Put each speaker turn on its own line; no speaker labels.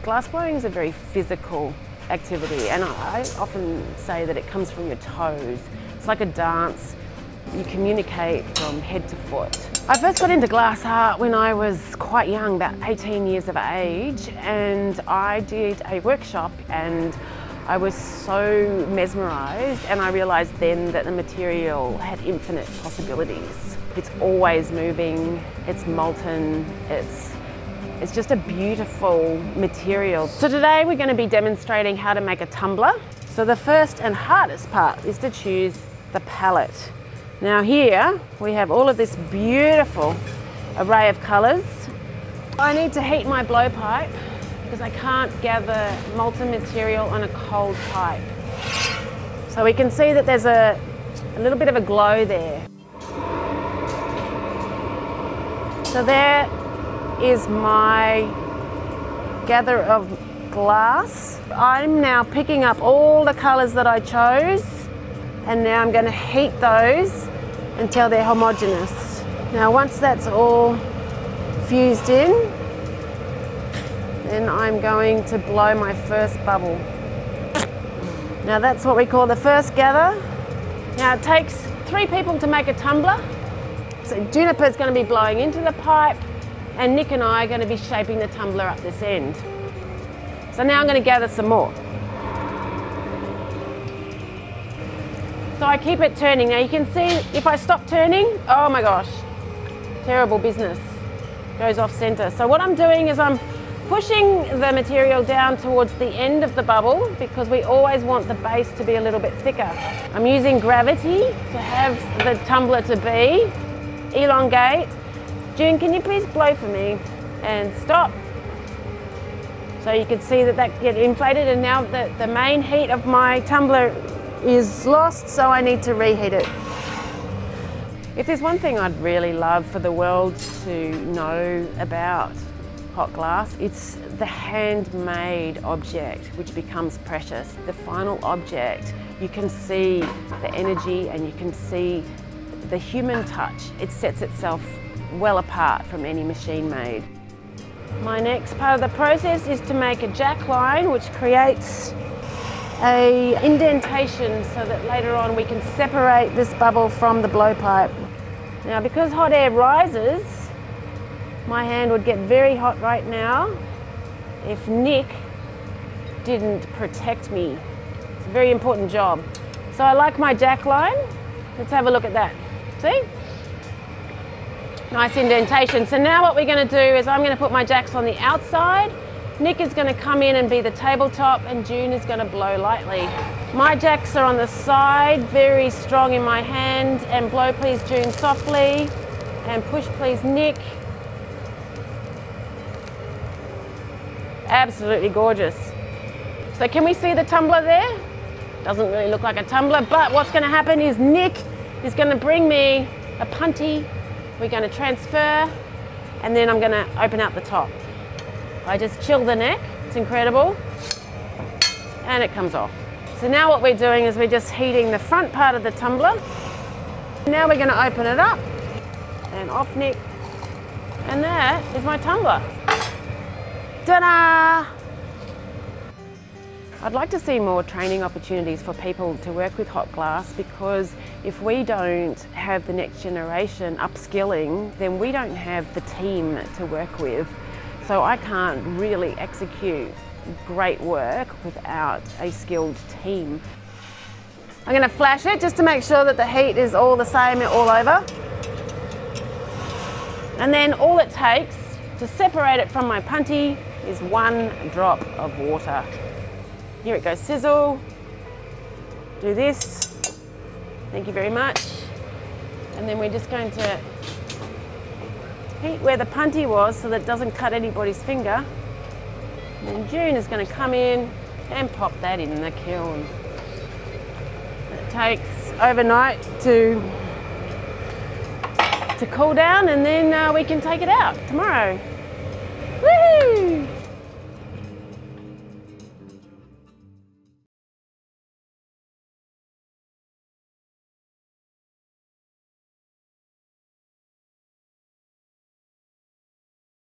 Glassblowing is a very physical activity, and I often say that it comes from your toes. It's like a dance. You communicate from head to foot. I first got into glass art when I was quite young, about 18 years of age, and I did a workshop, and I was so mesmerised, and I realised then that the material had infinite possibilities. It's always moving, it's molten, it's just a beautiful material. So today we're going to be demonstrating how to make a tumbler. So the first and hardest part is to choose the palette. Now here we have all of this beautiful array of colours. I need to heat my blowpipe because I can't gather molten material on a cold pipe. So we can see that there's a little bit of a glow there. So there is my gather of glass. I'm now picking up all the colours that I chose, and now I'm going to heat those until they're homogeneous. Now once that's all fused in, then I'm going to blow my first bubble. Now that's what we call the first gather. Now it takes 3 people to make a tumbler. So Juniper's going to be blowing into the pipe, and Nick and I are going to be shaping the tumbler up this end. So now I'm going to gather some more. So I keep it turning. Now you can see if I stop turning, oh my gosh, terrible business. Goes off center. So what I'm doing is I'm pushing the material down towards the end of the bubble because we always want the base to be a little bit thicker. I'm using gravity to have the tumbler to be elongate. June, can you please blow for me? And stop. So you can see that get inflated, and now the main heat of my tumbler is lost, so I need to reheat it. If there's one thing I'd really love for the world to know about hot glass, it's the handmade object which becomes precious. The final object, you can see the energy and you can see the human touch. It sets itself well apart from any machine made. My next part of the process is to make a jack line which creates a indentation so that later on we can separate this bubble from the blowpipe. Now because hot air rises, my hand would get very hot right now if Nick didn't protect me. It's a very important job. So I like my jack line. Let's have a look at that. See? Nice indentation. So now what we're going to do is I'm going to put my jacks on the outside. Nick is going to come in and be the tabletop, and June is going to blow lightly. My jacks are on the side, very strong in my hand, and blow please June softly, and push please Nick. Absolutely gorgeous. So can we see the tumbler there? Doesn't really look like a tumbler, but what's going to happen is Nick is going to bring me a punty. We're going to transfer, and then I'm going to open out the top. I just chill the neck, it's incredible, and it comes off. So now what we're doing is we're just heating the front part of the tumbler. Now we're going to open it up, and off Nick, and that is my tumbler. Ta-da! I'd like to see more training opportunities for people to work with hot glass, because if we don't have the next generation upskilling, then we don't have the team to work with. So I can't really execute great work without a skilled team. I'm going to flash it just to make sure that the heat is all the same all over. And then all it takes to separate it from my punty is 1 drop of water. Here it goes, sizzle. Do this. Thank you very much. And then we're just going to heat where the punty was so that it doesn't cut anybody's finger. And then June is going to come in and pop that in the kiln. It takes overnight to cool down, and then we can take it out tomorrow.